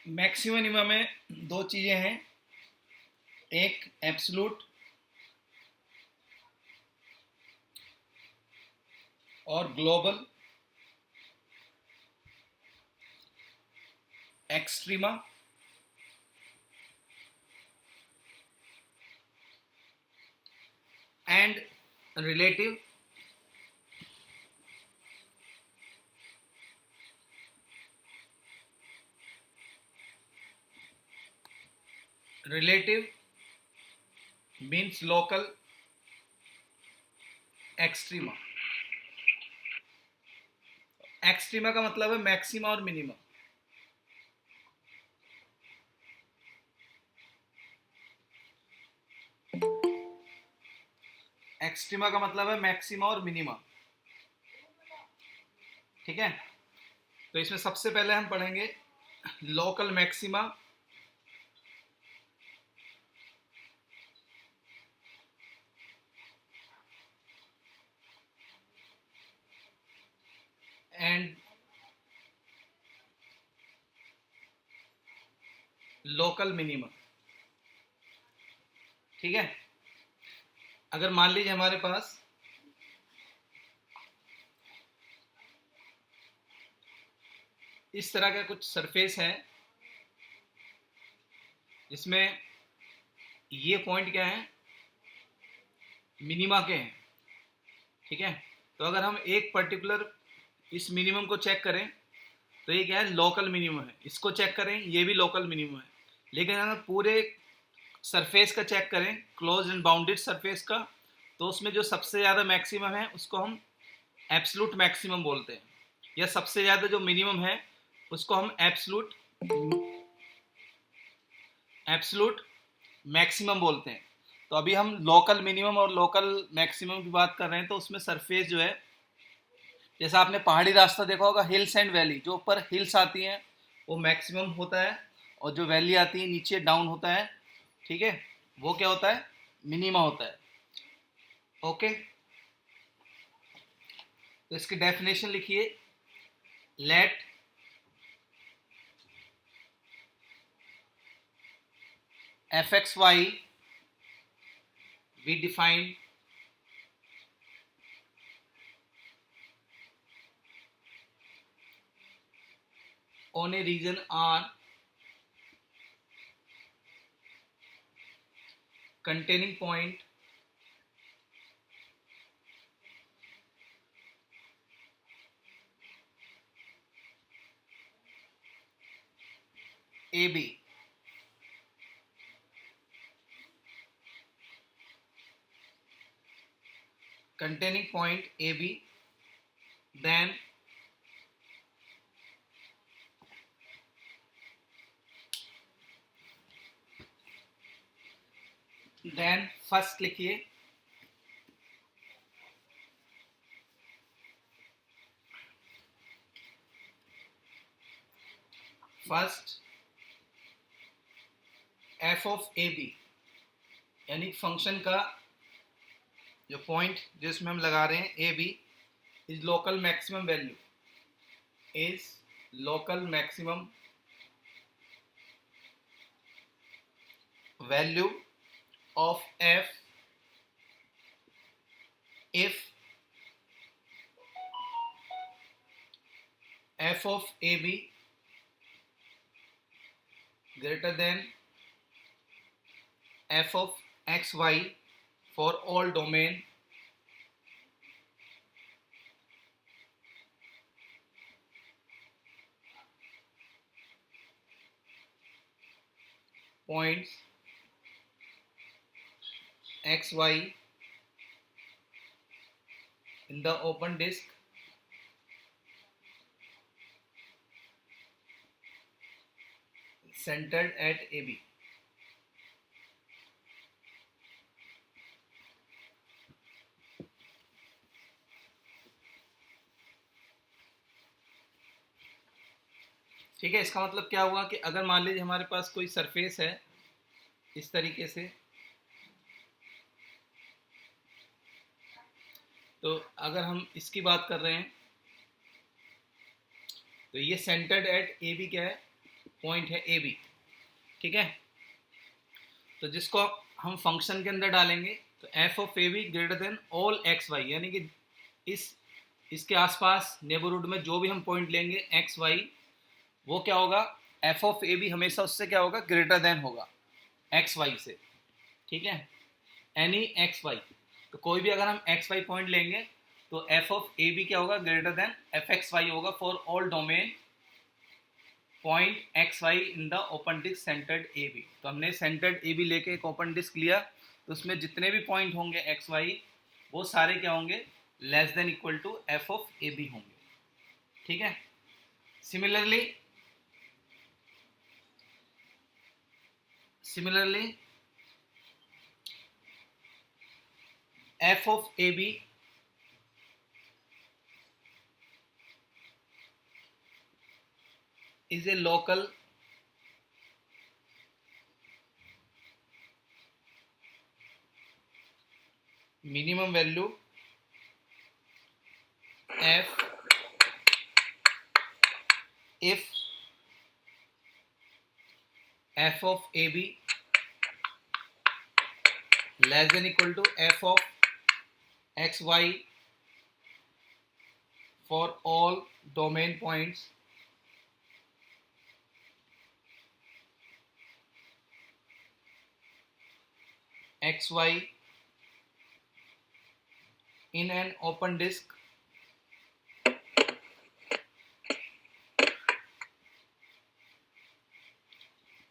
Maximum minimum में दो चीज़ें हैं, एक एब्सलूट और global extrema and relative relative means local extrema. Extrema का मतलब है मैक्सिमा और मिनिमा। एक्सट्रीमा का मतलब है मैक्सिमा और मिनिमा। ठीक है, तो इसमें सबसे पहले हम पढ़ेंगे local maxima and local minima. ठीक है, अगर मान लीजिए हमारे पास इस तरह का कुछ सरफेस है, इसमें ये पॉइंट क्या है, मिनिमा के हैं। ठीक है, तो अगर हम एक पर्टिकुलर इस मिनिमम को चेक करें तो ये क्या है, लोकल मिनिमम है। इसको चेक करें, ये भी लोकल मिनिमम है। लेकिन अगर पूरे सरफेस का चेक करें, क्लोज एंड बाउंडेड सरफेस का, तो उसमें जो सबसे ज़्यादा मैक्सिमम है उसको हम एब्सलूट मैक्सिमम बोलते हैं, या सबसे ज़्यादा जो मिनिमम है उसको हम एब्सलूट मैक्सिमम बोलते हैं। तो अभी हम लोकल मिनिमम और लोकल मैक्सिमम की बात कर रहे हैं, तो उसमें सरफेस जो है, जैसा आपने पहाड़ी रास्ता देखा होगा, हिल्स एंड वैली, जो ऊपर हिल्स आती हैं वो मैक्सिमम होता है, और जो वैली आती है नीचे डाउन होता है, ठीक है, वो क्या होता है, मिनिमा होता है। ओके, तो इसकी डेफिनेशन लिखिए। Let f x y be defined on a region R containing point AB, containing point AB, then first लिखिए, first F of A B, यानी फंक्शन का जो पॉइंट जिसमें हम लगा रहे हैं A B, is local maximum value, is local maximum value of f if f of ab greater than f of xy for all domain points xy in the open disk centered at AB। ठीक है, इसका मतलब क्या हुआ कि अगर मान लीजिए हमारे पास कोई सरफेस है इस तरीके से, तो अगर हम इसकी बात कर रहे हैं तो ये सेंटर्ड एट ए बी क्या है, पॉइंट है ए बी, ठीक है। तो जिसको हम फंक्शन के अंदर डालेंगे तो f of A b greater than all x y, यानी कि इसके आसपास नेबरहुड में जो भी हम पॉइंट लेंगे एक्स वाई, वो क्या होगा, एफ ऑफ ए बी हमेशा उससे क्या होगा, ग्रेटर देन होगा एक्स वाई से, ठीक है। एनी एक्स वाई, तो कोई भी अगर हम एक्स वाई पॉइंट लेंगे तो एफ ऑफ ए बी क्या होगा, greater than f x y होगा for all domain point x y in the open disc centred A B. तो हमने सेंटर्ड ए बी लेके एक ओपन डिस्क लिया, तो उसमें जितने भी पॉइंट होंगे एक्स वाई वो सारे क्या होंगे, less than equal to f of A b होंगे, ठीक है। Similarly f of A b is a local minimum value f if f of ab less than equal to f of xy for all domain points xy in an open disk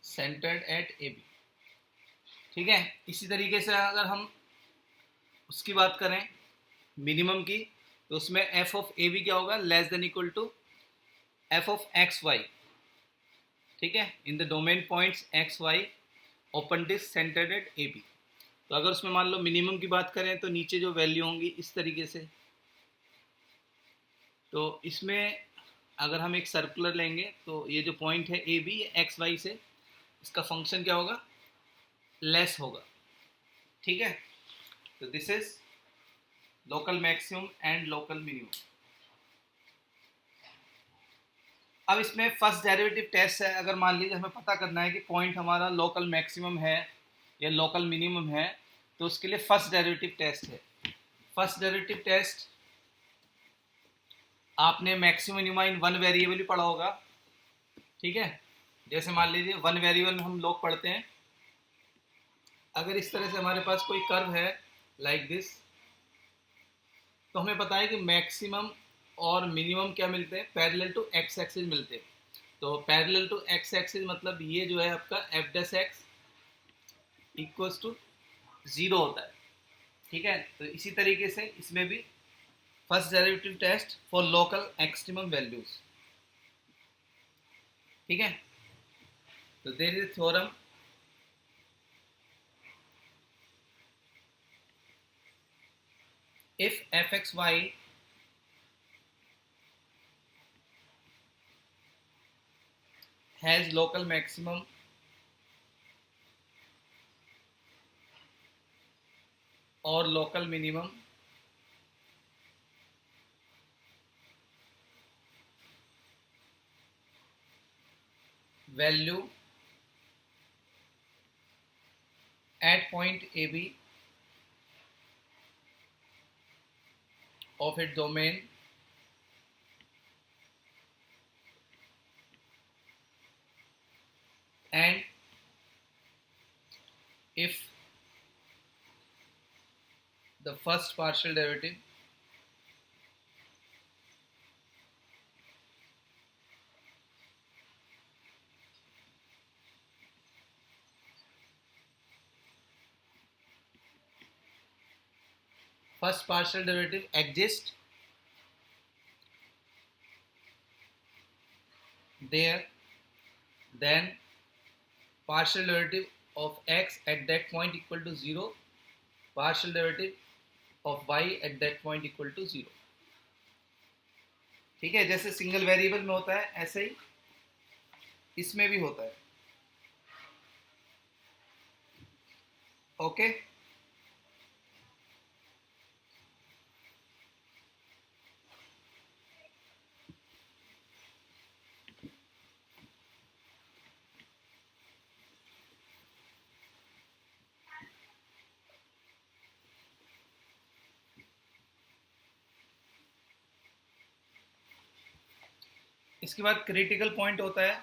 centered at AB, ठीक है। इसी तरीके से अगर हम उसकी बात करें मिनिमम की, तो उसमें एफ ऑफ ए बी क्या होगा, less than equal to f of x y, ठीक है, in the domain points x y open disc centred at A B. तो अगर उसमें मान लो मिनिमम की बात करें तो नीचे जो वैल्यू होंगी इस तरीके से, तो इसमें अगर हम एक सर्कुलर लेंगे तो ये जो पॉइंट है ए बी एक्स वाई से, इसका फंक्शन क्या होगा, लेस होगा, ठीक है। तो this is local maximum and local minimum. अब इसमें फर्स्ट डेरिवेटिव टेस्ट है, अगर मान लीजिए हमें पता करना है कि पॉइंट हमारा लोकल मैक्सिमम है या लोकल मिनिमम है, तो उसके लिए फर्स्ट डेरिवेटिव टेस्ट है। फर्स्ट डेरिवेटिव टेस्ट आपने maximum minima in one variable ही पढ़ा होगा, ठीक है। जैसे मान लीजिए वन वेरिएबल में हम लोग पढ़ते हैं, अगर इस तरह से हमारे पास कोई कर्व है लाइक दिस, तो हमें पता है कि मैक्सिमम और मिनिमम क्या मिलते हैं, पैरेलल टू एक्स एक्सिस मिलते हैं। तो पैरेलल टू एक्स एक्सिस मतलब ये जो है आपका f dash x equals to 0 होता है, ठीक है। तो इसी तरीके से इसमें भी first derivative test for local extremum values, ठीक है। तो there is theorem if fxy has local maximum or local minimum, value at point AB of its domain and if the first partial derivative exists there, then partial derivative of x at that point equal to 0, partial derivative of y at that point equal to 0, ठीक है। जैसे single variable में होता है ऐसे ही इसमें भी होता है, ओके। इसके बाद क्रिटिकल पॉइंट होता है,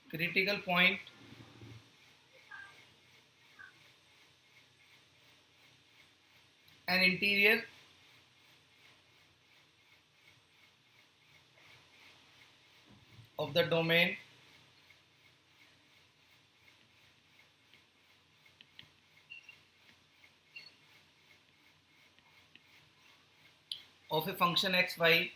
critical point an interior of the domain of a function xy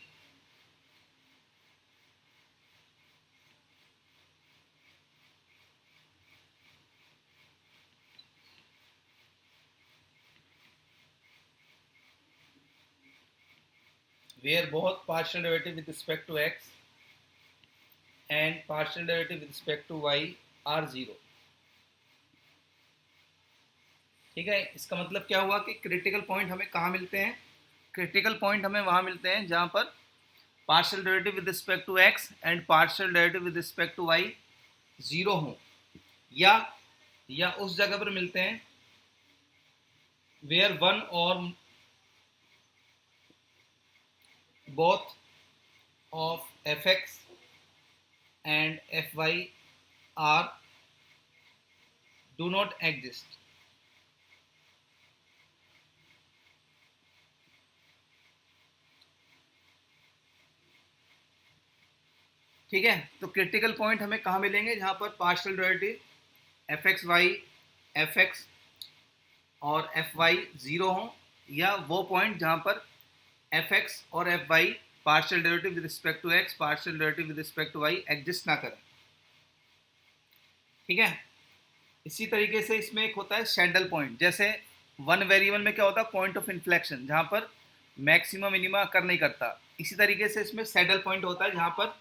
where both partial derivative with respect to x and partial derivative with respect to y are zero। ठीक है, इसका मतलब क्या हुआ कि क्रिटिकल पॉइंट हमें कहाँ मिलते हैं? क्रिटिकल पॉइंट हमें वहाँ मिलते हैं जहाँ पर partial derivative with respect to x and partial derivative with respect to y zero हो, या उस जगह पर मिलते हैं वेयर वन और both of f x and f y are do not exist. ठीक है, तो क्रिटिकल पॉइंट हमें कहाँ मिलेंगे? जहाँ पर partial derivative f x y, f x और एफ वाई ज़ीरो हों, या वो पॉइंट जहाँ पर एफ एक्स और f y partial derivative with respect to x, partial derivative with respect to y exist ना करें। ठीक है, इसी तरीके से इसमें एक होता है सैडल पॉइंट। जैसे वन वेरिएबल में क्या होता है? पॉइंट ऑफ इन्फ्लेक्शन, जहाँ पर मैक्सिमम मिनिमा अकर नहीं करता। इसी तरीके से इसमें सैडल पॉइंट होता है जहाँ पर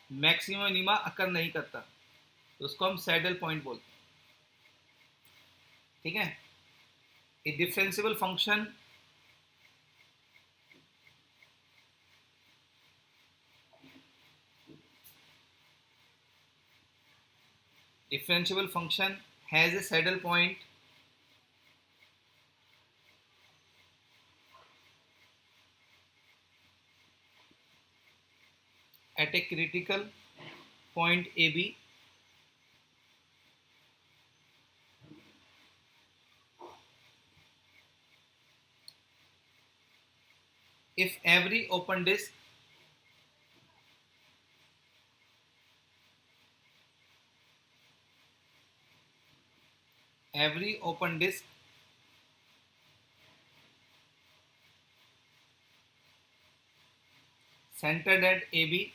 मैक्सिमम मिनिमा अकर नहीं करता, तो उसको हम सैडल पॉइंट बोलते हैं। ठीक है, a differentiable function has a saddle point at a critical point AB if every open disk centered at AB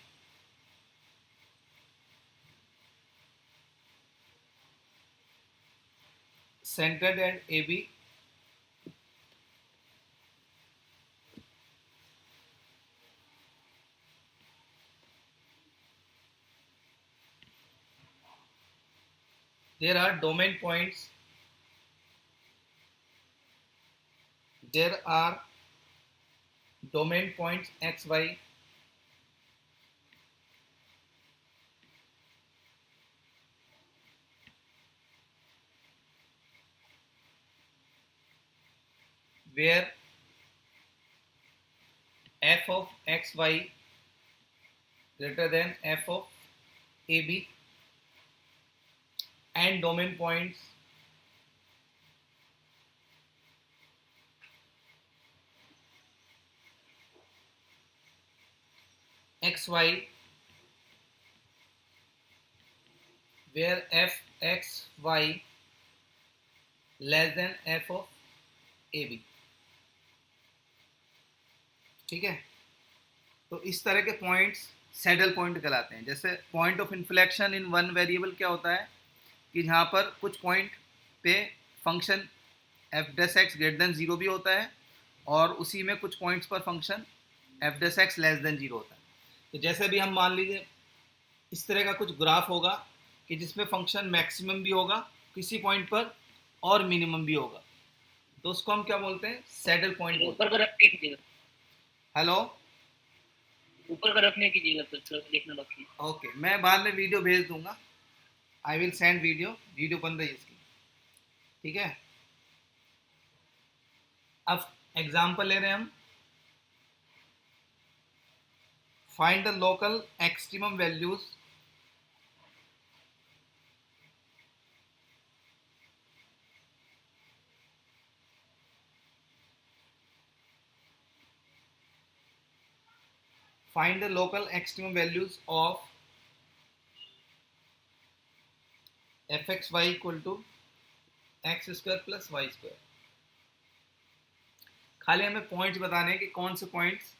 there are domain points x y where f of x y greater than f of AB and domain points x y where f x y less than f of AB। ठीक है, तो इस तरह के points saddle point कहलाते हैं। जैसे point of inflection in one variable क्या होता है कि जहाँ पर कुछ पॉइंट पे फंक्शन एफ डेस एक्स ग्रेटर देन ज़ीरो भी होता है, और उसी में कुछ पॉइंट्स पर फंक्शन एफ डेस एक्स लेस देन ज़ीरो होता है। तो जैसे भी हम मान लीजिए इस तरह का कुछ ग्राफ होगा कि जिसमें फंक्शन मैक्सिमम भी होगा किसी पॉइंट पर और मिनिमम भी होगा, तो उसको हम क्या बोलते हैं? सैडल पॉइंट बोलते हैं। ऊपर का रखने कीजिएगा, हेलो, ऊपर का रखने कीजिएगा, तो देखना बाकी है। ओके, मैं बाद में वीडियो भेज दूंगा। आई विल सेंड वीडियो बन रही है इसकी। ठीक है, अब एग्जाम्पल ले रहे हैं हम find the local extremum values find the local extremum values of fxy equal to x square plus y square. खाली हमें पॉइंट्स बताने हैं कि कौन से पॉइंट्स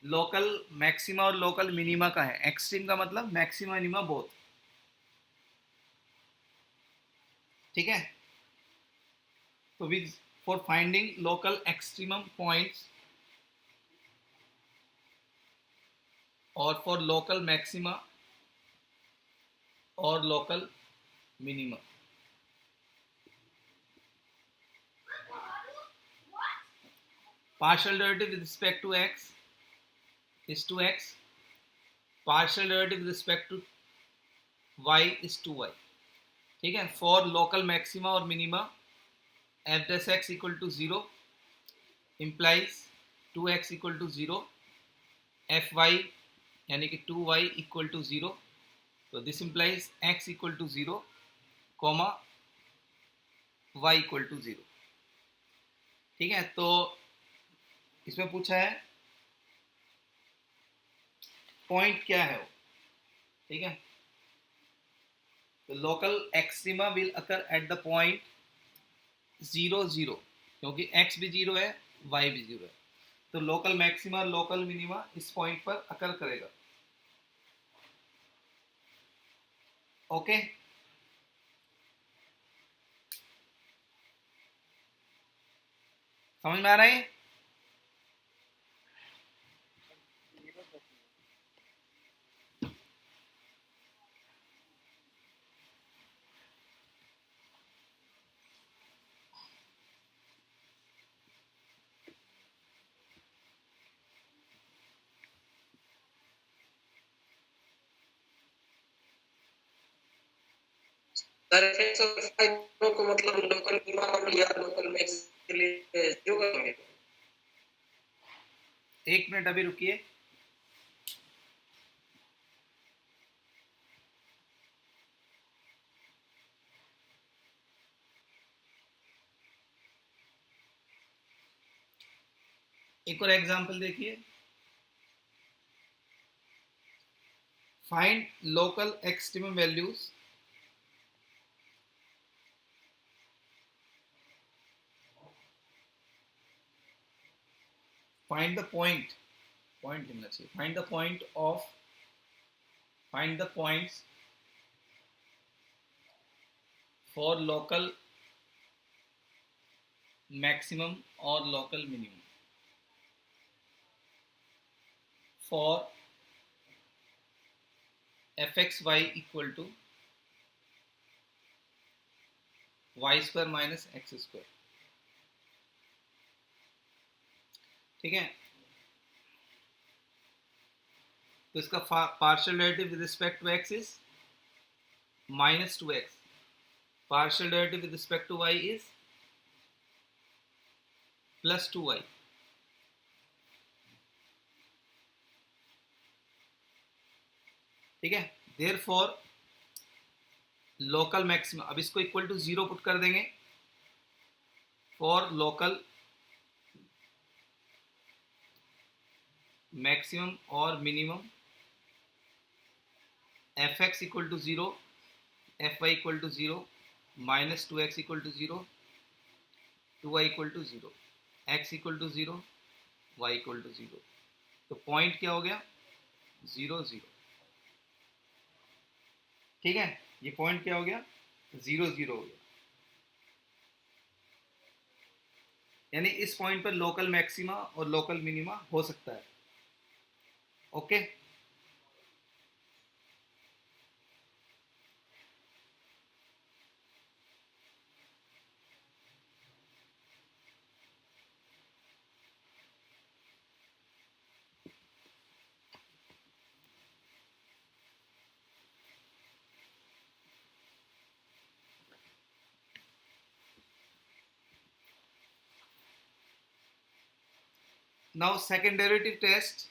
लोकल मैक्सिमा और लोकल मिनिमा का है। एक्सट्रीम का मतलब मैक्सिमा मिनिमा बोथ, ठीक है। तो with for finding local extremum points और फॉर लोकल मैक्सिमा और local minima, partial derivative with respect to x is 2x, partial derivative with respect to y is 2y, ठीक है। For local maxima और minima f dash x equal to 0 implies 2x equal to 0, f y यानी कि 2y equal to 0, तो this implies x equal to 0 comma y equal to 0, ठीक है। तो इसमें पूछा है पॉइंट क्या है वो, ठीक है। तो local extrema will occur at the point 0 0, क्योंकि x भी 0 है y भी 0 है, तो लोकल मैक्सिमा और लोकल मिनिमा इस पॉइंट पर अकर करेगा। ओके, समझ में आ रहा है? सर को मतलब लोकल मिनिमम या लोकल मैक्स के लिए जो करेंगे। एक मिनट अभी रुकिए। एक और एग्जांपल देखिए, find local extremum values find the point लिखना चाहिए, find the points for local maximum और local minimum for fxy equal to y square minus x square, ठीक है। तो इसका partial derivative with respect to x is -2x, partial derivative with respect to y is +2y, ठीक है। Therefore local maximum, अब इसको equal to 0 put कर देंगे फॉर लोकल मैक्सिमम और minimum f x equal to 0, f y equal to 0, -2x equal to 0, 2y equal to 0, x equal to 0, y equal to 0। तो point क्या हो गया? 0 0, ठीक है। ये पॉइंट क्या हो गया? 0 0 हो गया, यानी इस पॉइंट पर लोकल मैक्सिमा और लोकल मिनिमा हो सकता है। Okay, now second derivative test,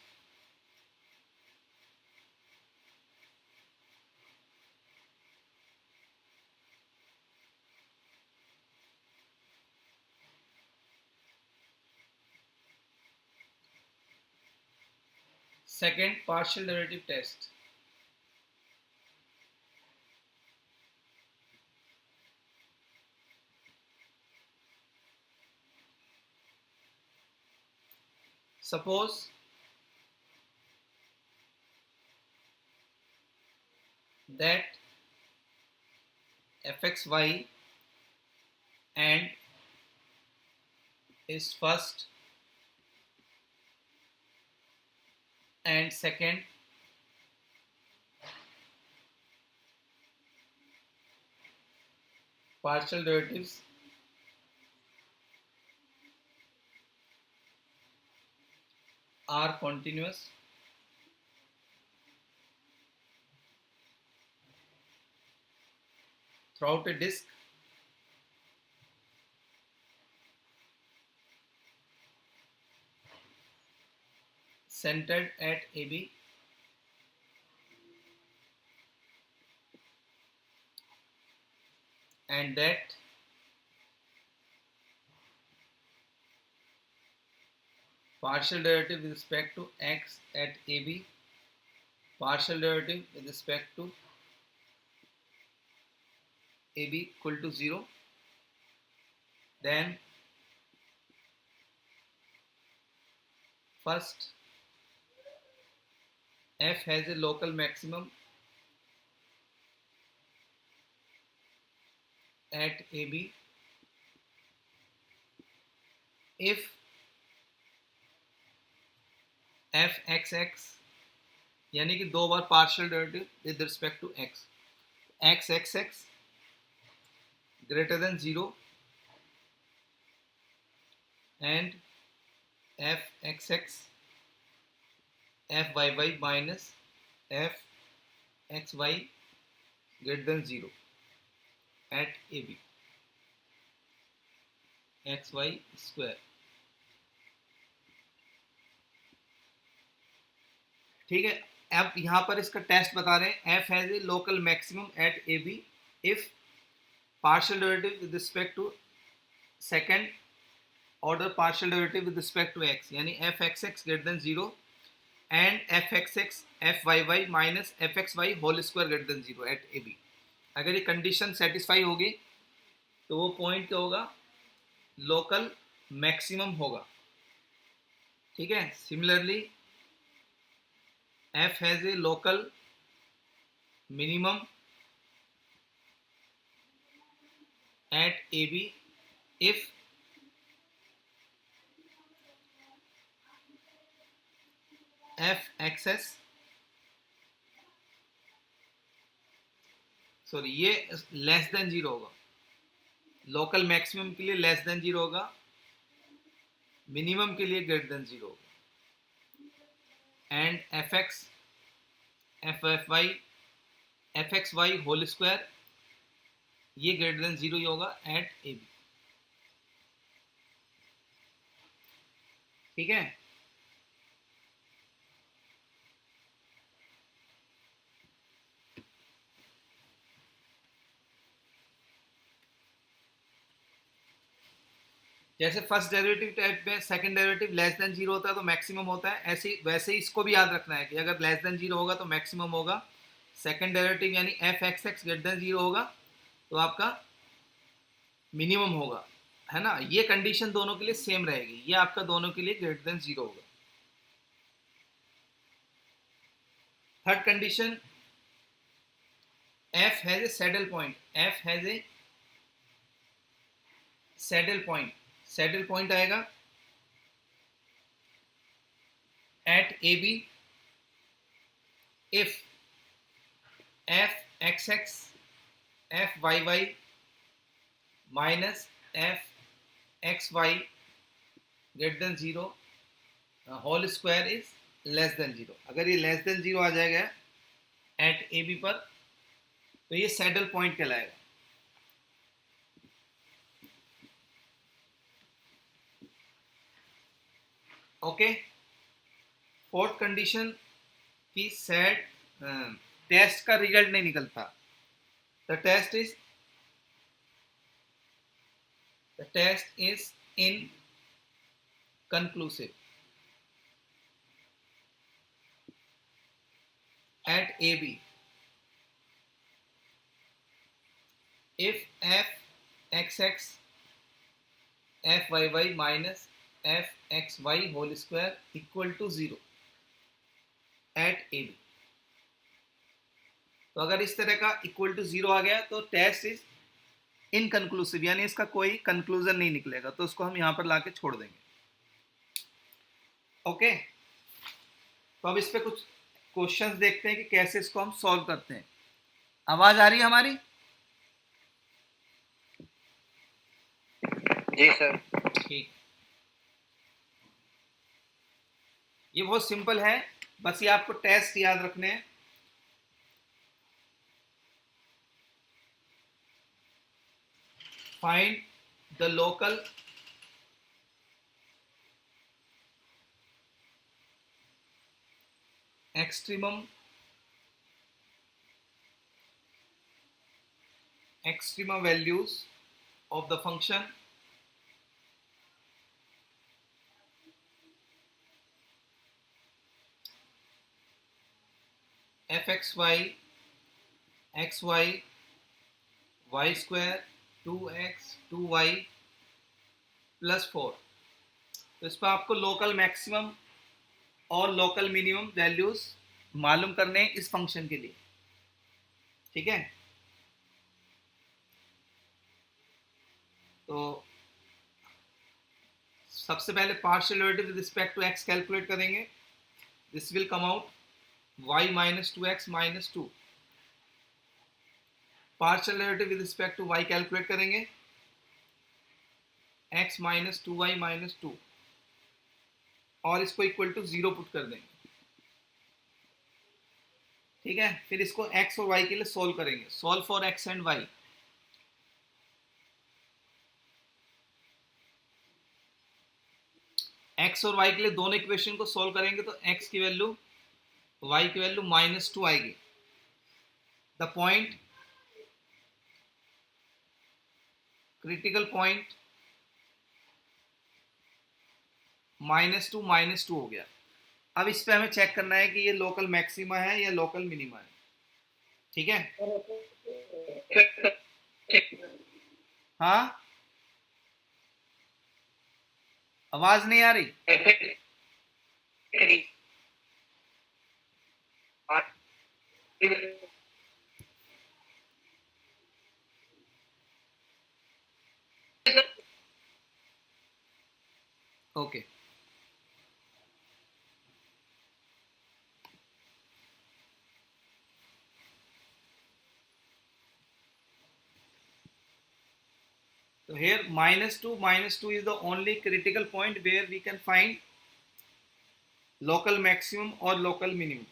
second partial derivative test. Suppose that fxy and is first and second partial derivatives are continuous throughout a disk centered at AB and that partial derivative with respect to x at AB, partial derivative with respect to AB equal to 0, then first f has a local maximum at AB if f x x यानी कि दो बार partial derivative with respect to x, x x x greater than 0 and f x x f y y minus f x y greater than 0 at AB x y square. ठीक है, अब यहां पर इसका टेस्ट बता रहे हैं f has a local maximum at A B if partial derivative with respect to second order partial derivative with respect to x, यानी f x x greater than 0 and f x x f y y minus f x y whole square greater than 0 at A b. अगर ये condition satisfy होगी तो वो point क्या होगा, local maximum होगा. ठीक है, similarly f has a local minimum at AB if f xs sorry ये लेस देन 0 होगा, लोकल मैक्सिमम के लिए लेस देन 0 होगा, मिनिमम के लिए ग्रेटर देन 0 होगा. And f x f f y f x y whole square ये greater than 0 ही होगा एट ए बी. ठीक है, जैसे फर्स्ट डेरिवेटिव टाइप में सेकंड डेरिवेटिव लेस देन 0 होता है तो मैक्सिमम होता है, ऐसे वैसे ही इसको भी याद रखना है कि अगर लेस देन 0 होगा तो मैक्सिमम होगा, सेकंड डेरिवेटिव यानी F x x greater than 0 होगा तो आपका मिनिमम होगा, है ना. ये कंडीशन दोनों के लिए सेम रहेगी, ये आपका दोनों के लिए ग्रेटर देन 0 होगा. Third condition f has a saddle point, f has a saddle point, saddle point आएगा at A B if f x x f y y minus f x y greater than 0 whole square is less than 0. अगर ये less than 0 आ जाएगा eight A B पर तो ये saddle point कहलाएगा. Okay, fourth condition की set test का result नहीं निकलता. The test is inconclusive. at AB if f(xx) fyy minus fxy whole square equal to 0 at AB। तो अगर इस तरह का इक्वल टू 0 आ गया तो टेस्ट इज इनकंक्लूसिव, यानी इसका कोई कंक्लूजन नहीं निकलेगा, तो उसको हम यहां पर लाके छोड़ देंगे। ओके, तो अब इस पे कुछ क्वेश्चंस देखते हैं कि कैसे इसको हम सॉल्व करते हैं। आवाज आ रही है हमारी? जी सर। ठीक, ये बहुत सिंपल है, बस ये आपको टेस्ट याद रखने हैं। Find the local extremum values of the function fxy xy y square 2x 2y plus 4। तो इस पर आपको लोकल मैक्सिमम और लोकल मिनिमम वैल्यूज मालूम करने हैं इस फंक्शन के लिए। ठीक है, तो सबसे पहले partial derivative with respect to x calculate करेंगे। This will come out y minus 2x minus 2। Partial derivative with respect to y calculate करेंगे, x माइनस 2y माइनस 2, और इसको इक्वल टू 0 पुट कर देंगे। ठीक है, फिर इसको x और y के लिए सोल्व करेंगे। Solve for x and y। x और y के लिए दोनों इक्वेशन को सोल्व करेंगे तो x की वैल्यू y की वैल्यू -2 आएगी। द पॉइंट, क्रिटिकल पॉइंट -2 हो गया। अब इस पे हमें चेक करना है कि ये लोकल मैक्सिमा है या लोकल मिनिमा है। ठीक है, हाँ आवाज नहीं आ रही? Okay, so here -2 is the only critical point where we can find local maximum or local minimum।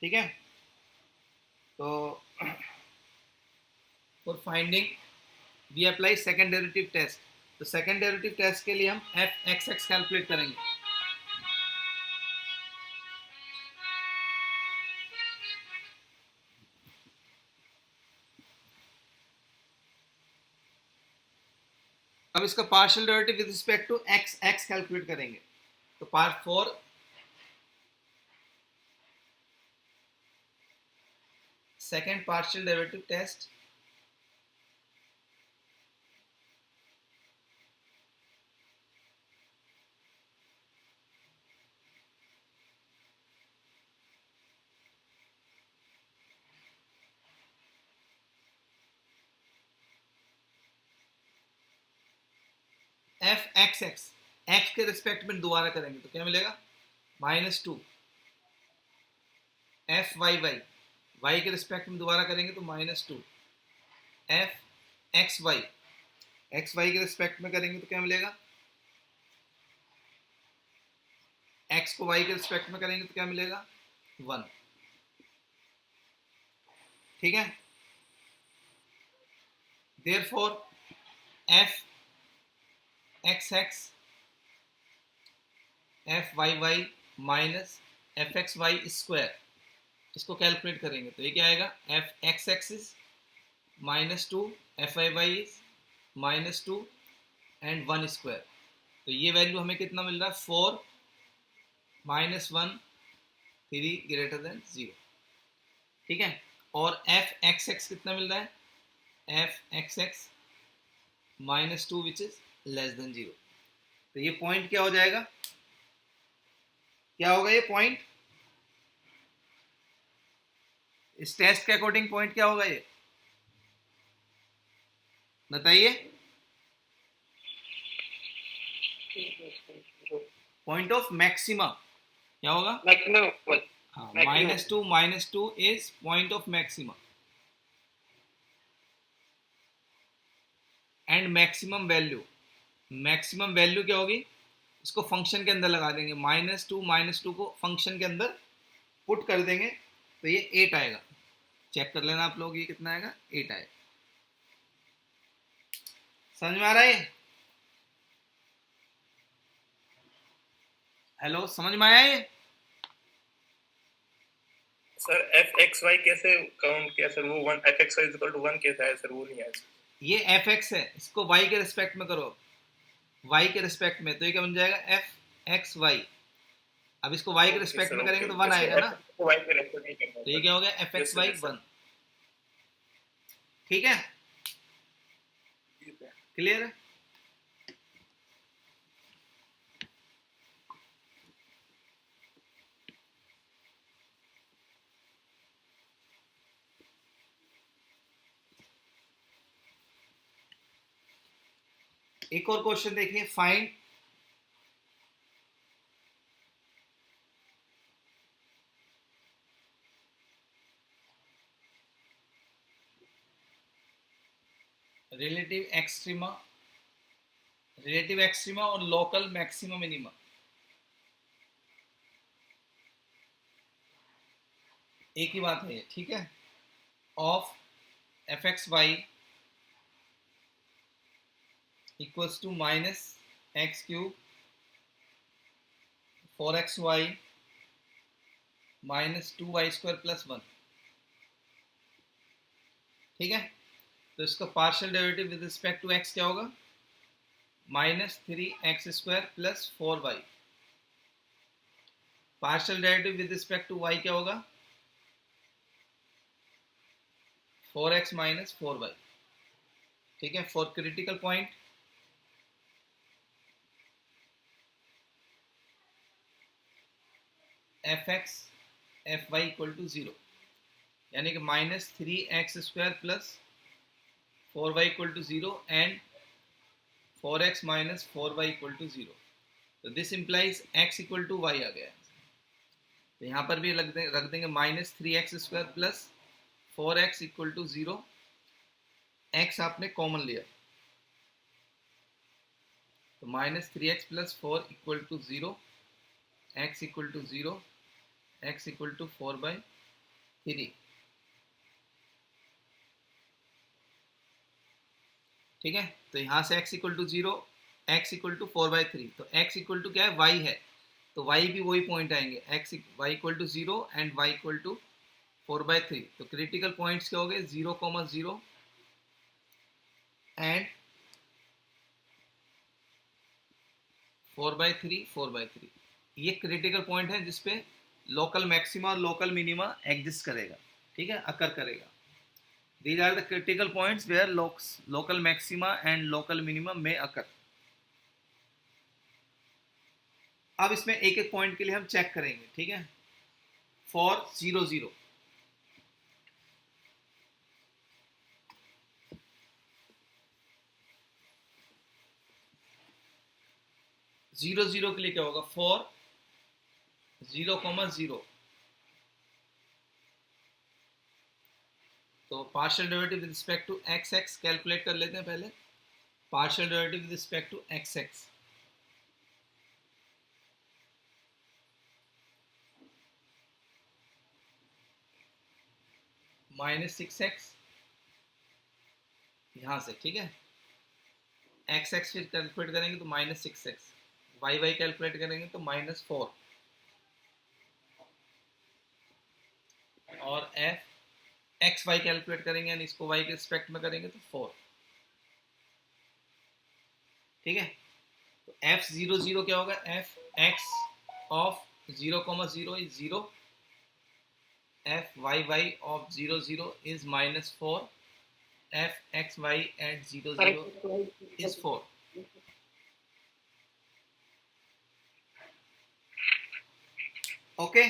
ठीक है, तो for finding we apply second derivative test। तो सेकंड डेरिवेटिव टेस्ट के लिए हम fxx कैलकुलेट करेंगे। अब इसका partial derivative with respect to x calculate करेंगे। तो part 4 second partial derivative test, fxx x के रिस्पेक्ट में दोबारा करेंगे तो क्या मिलेगा, -2। fyy y के रिस्पेक्ट में दोबारा करेंगे तो -2। fxy xy के रिस्पेक्ट में करेंगे तो क्या मिलेगा, x को y के रिस्पेक्ट में करेंगे तो क्या मिलेगा, 1। ठीक है, therefore fxx fyy minus fxy square, इसको कैलकुलेट करेंगे तो ये क्या आएगा, fxx is -2, fyy is -2 and 1 square. तो ये वैल्यू हमें कितना मिल रहा है, 4 -1 3 ग्रेटर देन 0। ठीक है, और एफ एक्स एक्स कितना मिल रहा है, F x x -2 which is less than 0। तो ये पॉइंट क्या हो जाएगा, क्या होगा ये पॉइंट, इस टेस्ट के अकॉर्डिंग पॉइंट क्या होगा ये बताइए, पॉइंट ऑफ मैक्सिमा क्या होगा, मैक्सिमम, हाँ maximum. -2 is point of maxima and maximum value क्या होगी, इसको फंक्शन के अंदर लगा देंगे, -2 को फंक्शन के अंदर पुट कर देंगे तो ये 8 आएगा, चेक कर लेना आप लोग ये कितना आएगा, 8 आएगा। समझ में आ रहा है, हेलो समझ में आया ये, सर एफ एक्स वाई कैसे काउंट किया सर, वो 1 f x y equal to 1 कैसा है सर, वो नहीं है सर। ये एफ एक्स है, इसको वाई के रिस्पेक्ट में करो, वाई के रिस्पेक्ट में, तो ये क्या बन जाएगा, एफ एक्स वाई। अब इसको वाई के रिस्पेक्ट में करेंगे तो 1 आएगा ना, वाई के रेस्पेक्ट नहीं करना तो ये क्या हो गया, एफ एक्स वाई 1। ठीक है, क्लियर है। एक और क्वेश्चन देखिए, फाइंड रिलेटिव एक्सट्रीमा और लोकल मैक्सिमा मिनिमा। एक ही बात है ये, ठीक है, of f x y equals to -x³ 4xy -2y² + 1। ठीक है, तो इसका partial derivative with respect to x क्या होगा, -3x² + 4y। Partial derivative with respect to y क्या होगा, 4x - 4y। ठीक है, for critical point f x f y equal to 0, यानी कि -3x² + 4y equal to 0 and 4x - 4y equal to 0। तो this implies x equal to y आ गया। तो यहाँ पर भी रख देंगे -3x² + 4x equal to 0, x आपने कॉमन लिया तो -3x + 4 equal to 0, x equal to 0, x equal to 4/3। ठीक है, तो यहाँ से x equal to 0, x equal to 4/3, तो x इक्वल टू क्या है, y है, तो y भी वही पॉइंट आएंगे, y equal to 0 and y equal to 4/3। तो क्रिटिकल पॉइंट्स क्या हो गए, 0,0 एंड 4/3। ये क्रिटिकल पॉइंट है जिसपे लोकल मैक्सिमा और लोकल मिनिमा एग्जिस्ट करेगा, ठीक है, अकर करेगा। These are the critical points where local maxima and local minimum may occur. अब इसमें एक एक पॉइंट के लिए हम चेक करेंगे, ठीक है, फॉर 0 0। जीरो जीरो के लिए क्या होगा, फॉर 0,0, तो partial derivative with respect to x x calculate कर लेते हैं पहले। Partial derivative with respect to x x, -6x यहाँ से, ठीक है, एक्स एक्स फिर कैलकुलेट करेंगे तो -6x, वाई वाई कैलकुलेट करेंगे तो -4, और एफ एक्स वाई कैलकुलेट करेंगे यानी इसको वाई के रिस्पेक्ट में करेंगे तो 4। ठीक है, तो एफ 0 0 क्या होगा, F x of 0,0 is 0, fyy of 0 0 is -4, fxy at 0 0 is 4. Okay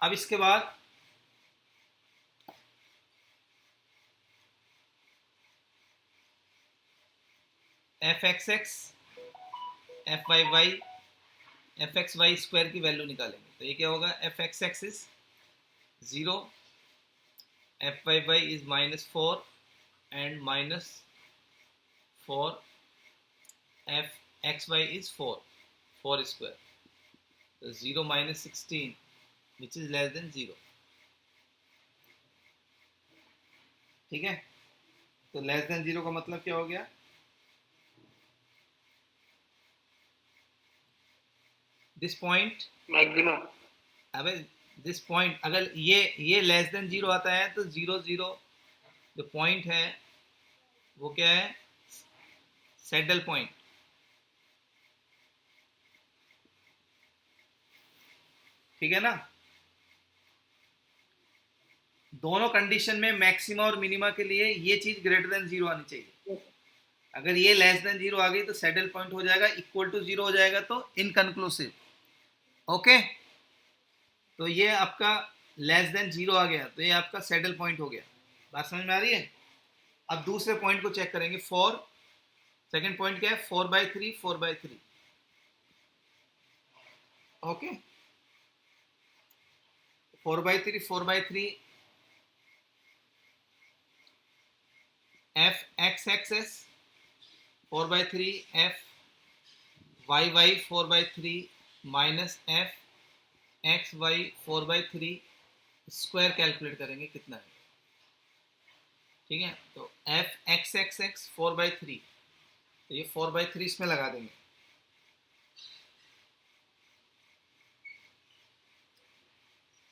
अब इसके बाद fxx fyy fxy स्क्वायर की वैल्यू निकालेंगे। तो ये क्या होगा, fxx is 0, fyy is -4 and -4, fxy is 4 square. तो 0 - 16 विच इज लेस देन 0। ठीक है, तो लेस देन 0 का मतलब क्या हो गया, दिस पॉइंट मैक्सिमम। अबे दिस पॉइंट अगर ये लेस देन 0 आता है तो 0 0 जो पॉइंट है वो क्या है, सैडल पॉइंट। ठीक है ना, दोनों कंडीशन में मैक्सिमा और मिनिमा के लिए ये चीज ग्रेटर देन 0 आनी चाहिए। अगर ये लेस देन 0 आ गई तो सैडल पॉइंट हो जाएगा, इक्वल टू 0 हो जाएगा तो इनकंक्लूसिव। ओके, तो ये आपका लेस देन 0 आ गया तो ये आपका सैडल पॉइंट हो गया। बात समझ में आ रही है। अब दूसरे पॉइंट को चेक करेंगे। सेकंड पॉइंट क्या है, 4/3 4/3। Okay, 4/3 4/3 fxx 4/3 fyy 4/3 minus fxy 4/3 square calculate करेंगे कितना है। ठीक है, तो fxxx 4/3, तो ये 4/3 इसमें लगा देंगे।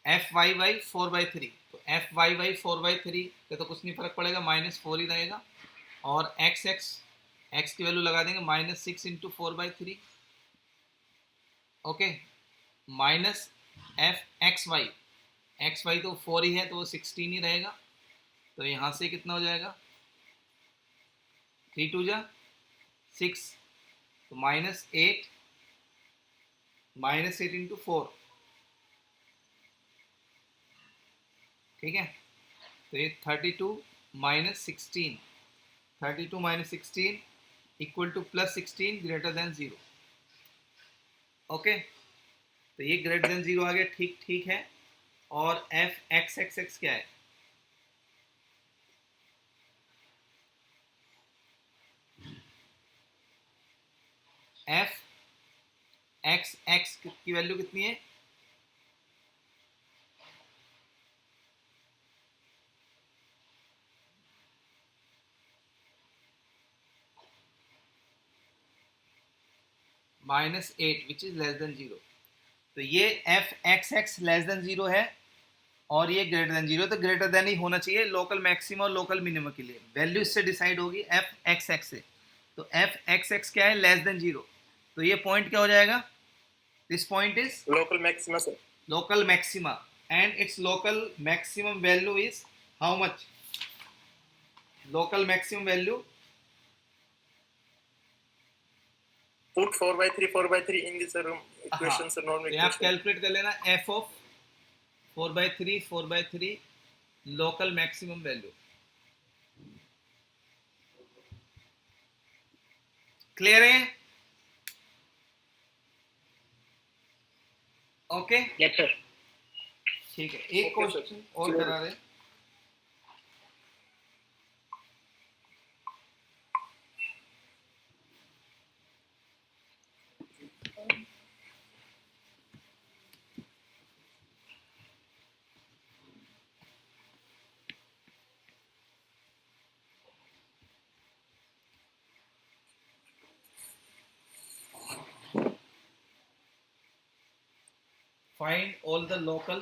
fyy 4/3, तो fyy 4/3 का तो कुछ नहीं फर्क पड़ेगा, -4 ही रहेगा। और x की वैल्यू लगा देंगे -6 × 4/3। ओके, माइनस xy तो 4 ही है तो वो 16 ही रहेगा। तो यहाँ से कितना हो जाएगा, 3 2 6, तो -8 × 4। ठीक है, तो ये 32 - 16, 32 - 16 equal to +16 greater than 0। Okay, तो ये ग्रेटर देन 0 आ गया। ठीक ठीक है। और fxxx क्या है, fxx की वैल्यू कितनी है, -8 विच इज लेस देन 0। तो ये fxx लेस देन 0 है और ये ग्रेटर देन 0, तो ग्रेटर देन ही होना चाहिए लोकल मैक्सिमम और लोकल मिनिमम के लिए। वैल्यू इससे डिसाइड होगी fxx से। तो fxx क्या है, लेस देन 0। तो ये पॉइंट क्या हो जाएगा, this point is local maxima sir. local maxima and its local maximum value is how much, local maximum value Put 4/3 4/3 in this equation sir, normal तो आप equation. कैलकुलेट कर लेना f of 4/3 4/3 local maximum value। Clear है। Okay, yes sir. ठीक है, एक Okay, sir. Question और Clear. करा रहे। Find all the local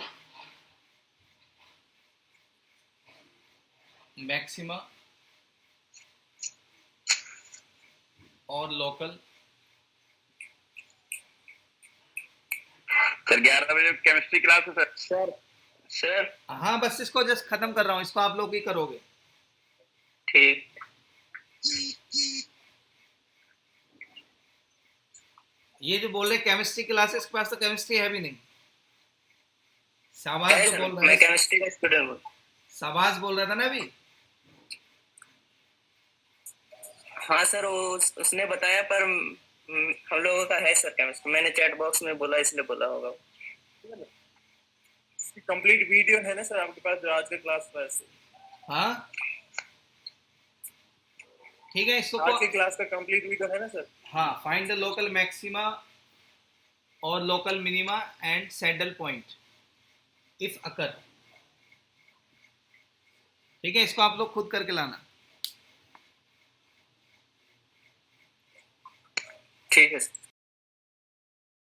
maxima or local sir 11 बजे केमिस्ट्री क्लास है सर। सर सर हाँ बस इसको जस्ट खत्म कर रहा हूँ, इसको आप लोग ही करोगे। ठीक। ये जो बोल रहे केमिस्ट्री क्लासेस के पास तो केमिस्ट्री है भी नहीं। शाबाश जो बोल रहा मैं है, केमिस्ट्री का स्टूडेंट हूँ। शाबाश बोल रहा था ना अभी। हाँ सर, वो उसने बताया, पर हम लोगों का है सर केमिस्ट्री। मैंने चैट बॉक्स में बोला, इसलिए बोला होगा। कंप्लीट वीडियो है ना सर आपके पास जो आज के क्लास में है? हाँ ठीक है, इसको आज की क्लास का कंप्लीट वीडियो है ना सर? हाँ, फाइंड द लोकल मैक्सिमा और local minima and saddle point if occur. ठीक है, इसको आप लोग खुद करके लाना। ठीक है सर।